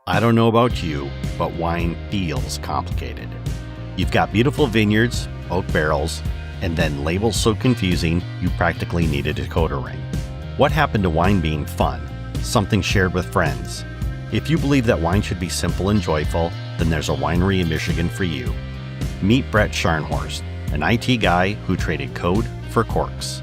I don't know about you, but wine feels complicated. You've got beautiful vineyards, oak barrels, and then labels so confusing you practically need a decoder ring. What happened to wine being fun? Something shared with friends. If you believe that wine should be simple and joyful, then there's a winery in Michigan for you. Meet Brett Scharnhorst, an IT guy who traded code for corks.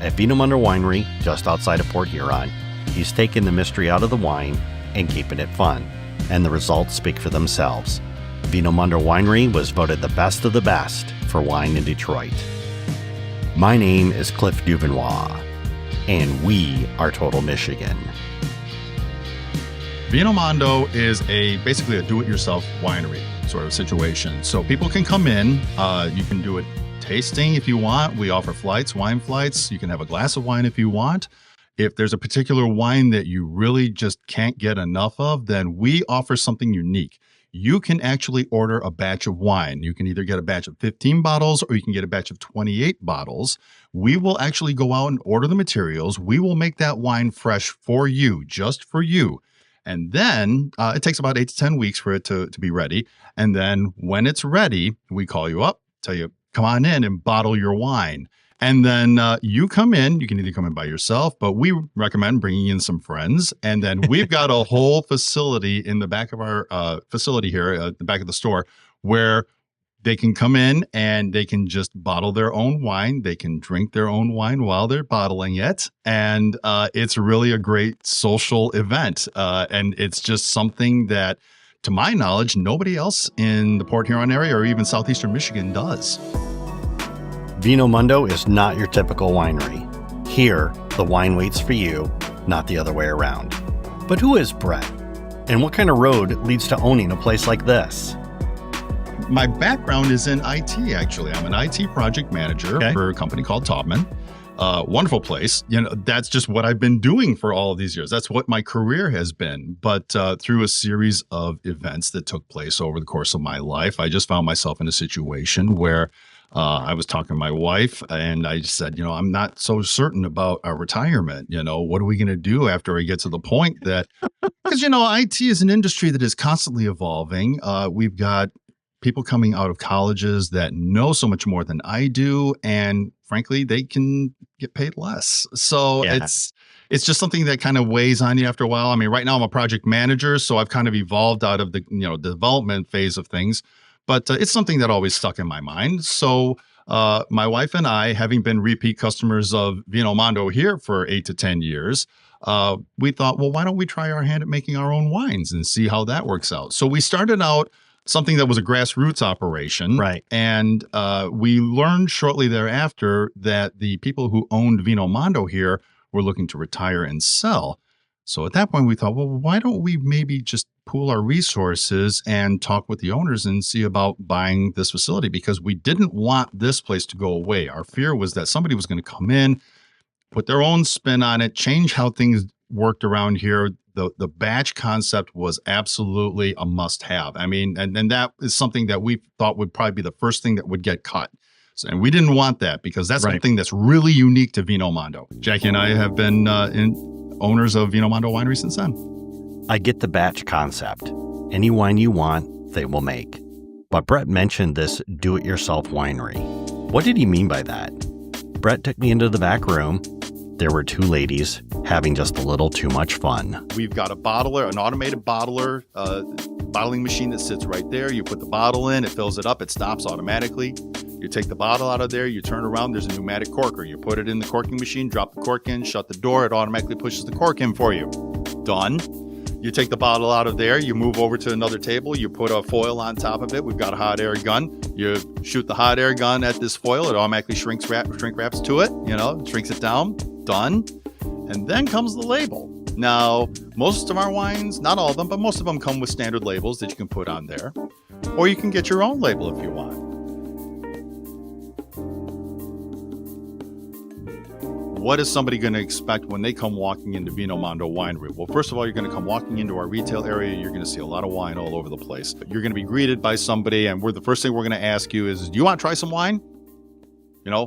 At Vinomondo Winery, just outside of Port Huron, he's taken the mystery out of the wine and keeping it fun. And the results speak for themselves. Vinomondo Winery was voted the best of the best for wine in Detroit. My name is Cliff DuVernois, and we are Total Michigan. Vinomondo is basically a do-it-yourself winery sort of situation. So people can come in, you can do it tasting if you want. We offer flights, wine flights. You can have a glass of wine if you want. If there's a particular wine that you really just can't get enough of, then we offer something unique. You can actually order a batch of wine. You can either get a batch of 15 bottles or you can get a batch of 28 bottles. We will actually go out and order the materials. We will make that wine fresh for you, just for you. And then it takes about 8 to 10 weeks for it to be ready. And then when it's ready, we call you up, tell you, come on in and bottle your wine. And then you come in, you can either come in by yourself, but we recommend bringing in some friends. And then we've got a whole facility in the back of our facility here, the back of the store, where they can come in and they can just bottle their own wine. They can drink their own wine while they're bottling it. And it's really a great social event. And it's just something that, to my knowledge, nobody else in the Port Huron area or even southeastern Michigan does. Vinomondo is not your typical winery. Here, the wine waits for you, not the other way around. But who is Brett? And what kind of road leads to owning a place like this? My background is in IT, actually. I'm an IT project manager for a company called Taubman. Wonderful place. You know, that's just what I've been doing for all of these years. That's what my career has been. But through a series of events that took place over the course of my life, I just found myself in a situation where I was talking to my wife and I just said, I'm not so certain about our retirement. What are we going to do after I get to the point that, because, IT is an industry that is constantly evolving. We've got people coming out of colleges that know so much more than I do. And frankly, they can get paid less. So it's just something that kind of weighs on you after a while. I mean, right now I'm a project manager, so I've kind of evolved out of the, development phase of things. But it's something that always stuck in my mind. So my wife and I, having been repeat customers of Vinomondo here for 8 to 10 years, we thought, well, why don't we try our hand at making our own wines and see how that works out? So we started out something that was a grassroots operation. Right. And we learned shortly thereafter that the people who owned Vinomondo here were looking to retire and sell. So at that point, we thought, well, why don't we maybe just pool our resources and talk with the owners and see about buying this facility? Because we didn't want this place to go away. Our fear was that somebody was going to come in, put their own spin on it, change how things worked around here. The batch concept was absolutely a must-have. I mean, and that is something that we thought would probably be the first thing that would get cut. So, and we didn't want that because that's something that's really unique to Vinomondo. Jackie and I have been owners of Vinomondo Winery since then. I get the batch concept. Any wine you want, they will make. But Brett mentioned this do-it-yourself winery. What did he mean by that? Brett took me into the back room. There were two ladies having just a little too much fun. We've got a bottler, an automated bottler, bottling machine that sits right there. You put the bottle in, it fills it up, it stops automatically. You take the bottle out of there, you turn around, there's a pneumatic corker. You put it in the corking machine, drop the cork in, shut the door, it automatically pushes the cork in for you. Done. You take the bottle out of there, you move over to another table, you put a foil on top of it. We've got a hot air gun. You shoot the hot air gun at this foil, it automatically shrink wraps to it, shrinks it down. Done. And then comes the label. Now, most of our wines, not all of them, but most of them come with standard labels that you can put on there. Or you can get your own label if you want. What is somebody going to expect when they come walking into Vinomondo Winery? Well, first of all, you're going to come walking into our retail area. You're going to see a lot of wine all over the place. You're going to be greeted by somebody, and the first thing we're going to ask you is, do you want to try some wine?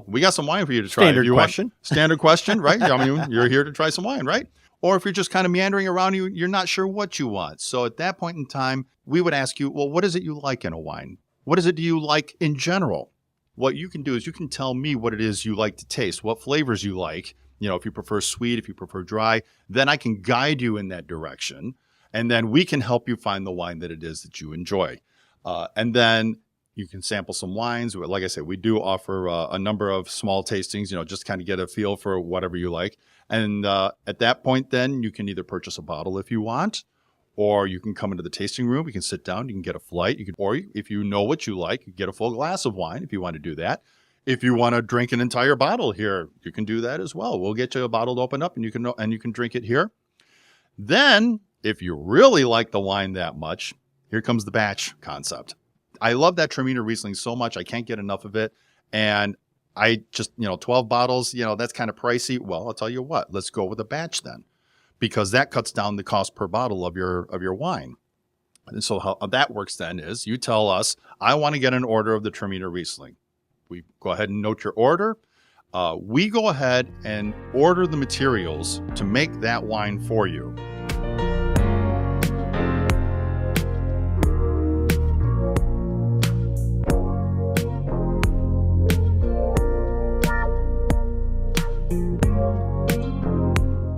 We got some wine for you to try. Standard question. Standard question, right? I mean, you're here to try some wine, right? Or if you're just kind of meandering around, you're not sure what you want. So at that point in time, we would ask you, well, what is it you like in a wine? What is it do you like in general? What you can do is you can tell me what it is you like to taste, what flavors you like. If you prefer sweet, if you prefer dry, then I can guide you in that direction. And then we can help you find the wine that it is that you enjoy. And then you can sample some wines. Like I said, we do offer a number of small tastings, just kind of get a feel for whatever you like. And at that point, then you can either purchase a bottle if you want, or you can come into the tasting room. You can sit down. You can get a flight. Or if you know what you like, you get a full glass of wine if you want to do that. If you want to drink an entire bottle here, you can do that as well. We'll get you a bottle to open up, and you can drink it here. Then, if you really like the wine that much, here comes the batch concept. I love that Traminer Riesling so much. I can't get enough of it. And I just, 12 bottles, that's kind of pricey. Well, I'll tell you what, let's go with a batch then, because that cuts down the cost per bottle of your wine. And so how that works then is you tell us, I want to get an order of the Traminer Riesling. We go ahead and note your order. We go ahead and order the materials to make that wine for you.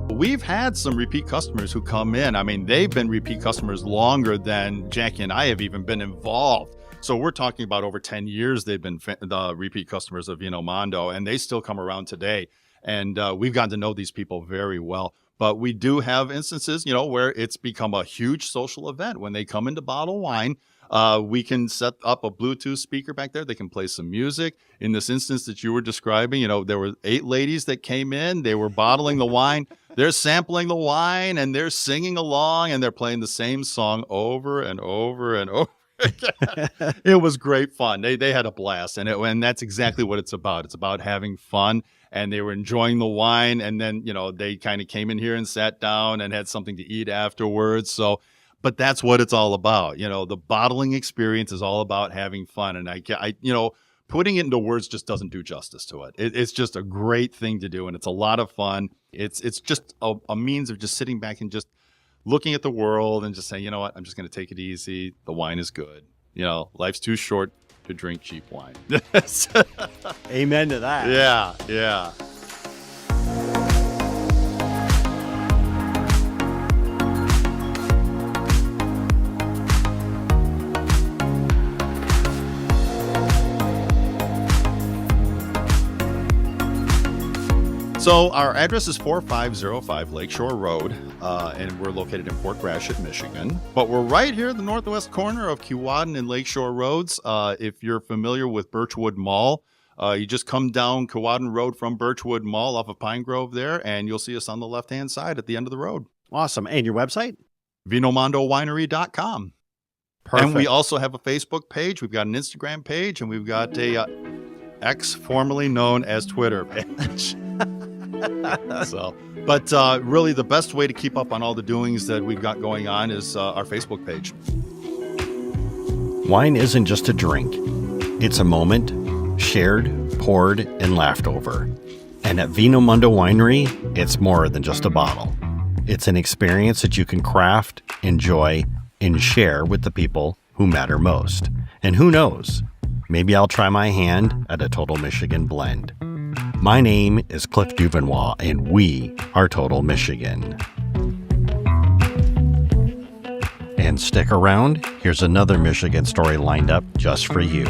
We've had some repeat customers who come in. I mean, they've been repeat customers longer than Jackie and I have even been involved. So we're talking about over 10 years they've been the repeat customers of Vinomondo, and they still come around today. And we've gotten to know these people very well. But we do have instances, where it's become a huge social event. When they come into bottle wine, we can set up a Bluetooth speaker back there. They can play some music. In this instance that you were describing, there were 8 ladies that came in. They were bottling the wine. They're sampling the wine, and they're singing along, and they're playing the same song over and over and over. It was great fun. They had a blast, and that's exactly what it's about. It's about having fun, and they were enjoying the wine, and then they kind of came in here and sat down and had something to eat afterwards. So, but that's what it's all about. The bottling experience is all about having fun, and I putting it into words just doesn't do justice to it. It's just a great thing to do, and it's a lot of fun. It's just a means of just sitting back and just looking at the world and just saying, you know what, I'm just going to take it easy. The wine is good. Life's too short to drink cheap wine. Amen to that. Yeah. So our address is 4505 Lakeshore Road, and we're located in Fort Gratiot, Michigan. But we're right here at the northwest corner of Kewadin and Lakeshore Roads. If you're familiar with Birchwood Mall, you just come down Kewadin Road from Birchwood Mall off of Pine Grove there, and you'll see us on the left-hand side at the end of the road. Awesome. And your website? VinomondoWinery.com. Perfect. And we also have a Facebook page. We've got an Instagram page, and we've got a X, formerly known as Twitter page. But really the best way to keep up on all the doings that we've got going on is our Facebook page. Wine isn't just a drink. It's a moment, shared, poured, and laughed over. And at Vinomondo Winery, it's more than just a bottle. It's an experience that you can craft, enjoy, and share with the people who matter most. And who knows, maybe I'll try my hand at a Total Michigan blend. My name is Cliff DuVernois, and we are Total Michigan. And stick around, here's another Michigan story lined up just for you.